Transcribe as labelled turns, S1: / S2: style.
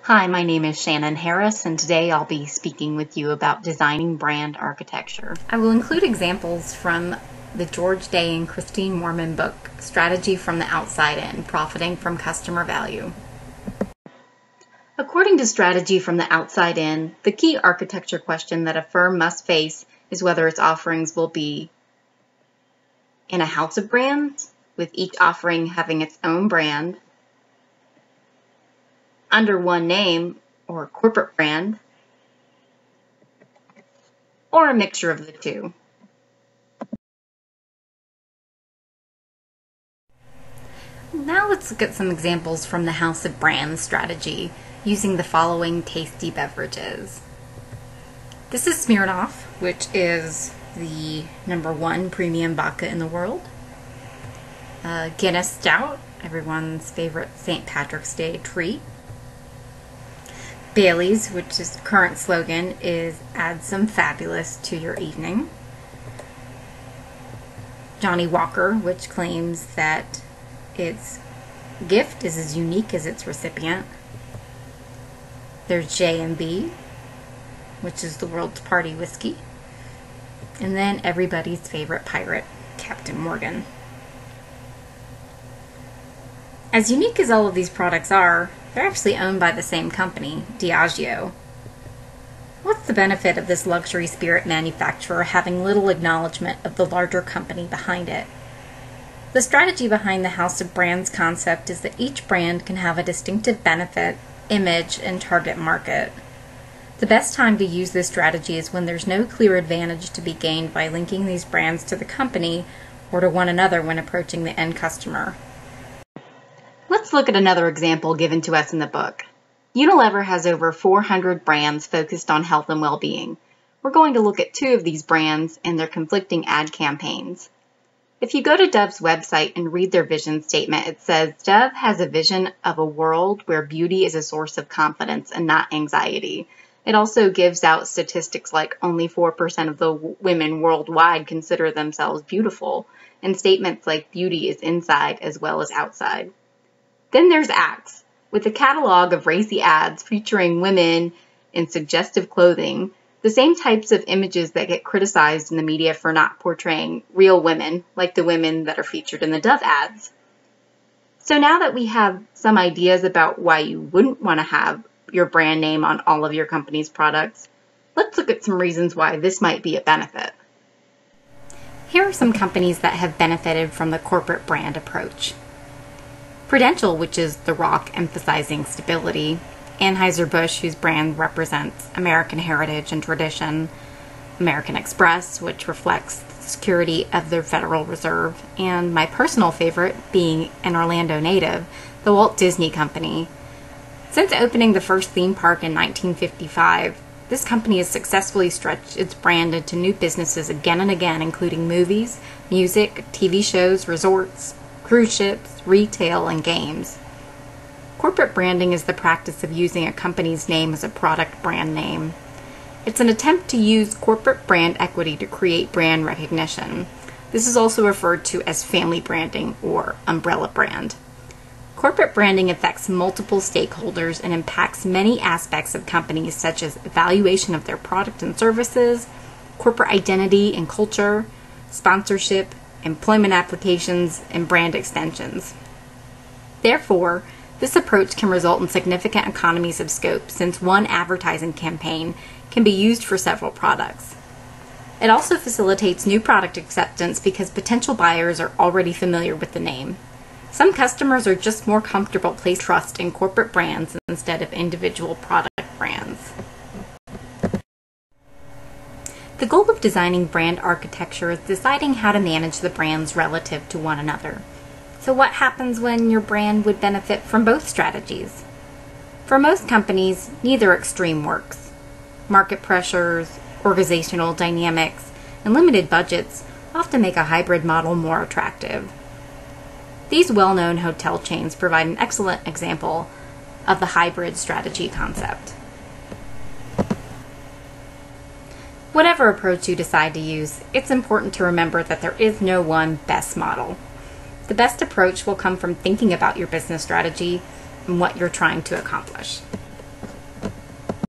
S1: Hi, my name is Shannon Harris, and today I'll be speaking with you about designing brand architecture. I will include examples from the George Day and Christine Moorman book, Strategy from the Outside In, Profiting from Customer Value. According to Strategy from the Outside In, the key architecture question that a firm must face is whether its offerings will be in a house of brands, with each offering having its own brand, under one name or corporate brand, or a mixture of the two. Now let's look at some examples from the House of Brands strategy using the following tasty beverages. This is Smirnoff, which is the #1 premium vodka in the world. Guinness Stout, everyone's favorite St. Patrick's Day treat. Bailey's, which is current slogan is add some fabulous to your evening. Johnnie Walker, which claims that its gift is as unique as its recipient. There's J&B, which is the world's party whiskey. And then everybody's favorite pirate, Captain Morgan. As unique as all of these products are, they're actually owned by the same company, Diageo. What's the benefit of this luxury spirit manufacturer having little acknowledgement of the larger company behind it? The strategy behind the House of Brands concept is that each brand can have a distinctive benefit, image, and target market. The best time to use this strategy is when there's no clear advantage to be gained by linking these brands to the company or to one another when approaching the end customer. Let's look at another example given to us in the book. Unilever has over 400 brands focused on health and well-being. We're going to look at 2 of these brands and their conflicting ad campaigns. If you go to Dove's website and read their vision statement, it says Dove has a vision of a world where beauty is a source of confidence and not anxiety. It also gives out statistics like only 4% of the women worldwide consider themselves beautiful, and statements like beauty is inside as well as outside. Then there's Axe, with a catalog of racy ads featuring women in suggestive clothing, the same types of images that get criticized in the media for not portraying real women, like the women that are featured in the Dove ads. So now that we have some ideas about why you wouldn't want to have your brand name on all of your company's products, let's look at some reasons why this might be a benefit. Here are some companies that have benefited from the corporate brand approach. Prudential, which is the rock emphasizing stability, Anheuser-Busch, whose brand represents American heritage and tradition, American Express, which reflects the security of their Federal Reserve, and my personal favorite, being an Orlando native, the Walt Disney Company. Since opening the first theme park in 1955, this company has successfully stretched its brand into new businesses again and again, including movies, music, TV shows, resorts, cruise ships, retail, and games. Corporate branding is the practice of using a company's name as a product brand name. It's an attempt to use corporate brand equity to create brand recognition. This is also referred to as family branding or umbrella brand. Corporate branding affects multiple stakeholders and impacts many aspects of companies, such as evaluation of their product and services, corporate identity and culture, sponsorship, employment applications, and brand extensions. Therefore, this approach can result in significant economies of scope, since one advertising campaign can be used for several products. It also facilitates new product acceptance because potential buyers are already familiar with the name. Some customers are just more comfortable placing trust in corporate brands instead of individual product brands. The goal of designing brand architecture is deciding how to manage the brands relative to one another. So what happens when your brand would benefit from both strategies? For most companies, neither extreme works. Market pressures, organizational dynamics, and limited budgets often make a hybrid model more attractive. These well-known hotel chains provide an excellent example of the hybrid strategy concept. Whatever approach you decide to use, it's important to remember that there is no one best model. The best approach will come from thinking about your business strategy and what you're trying to accomplish.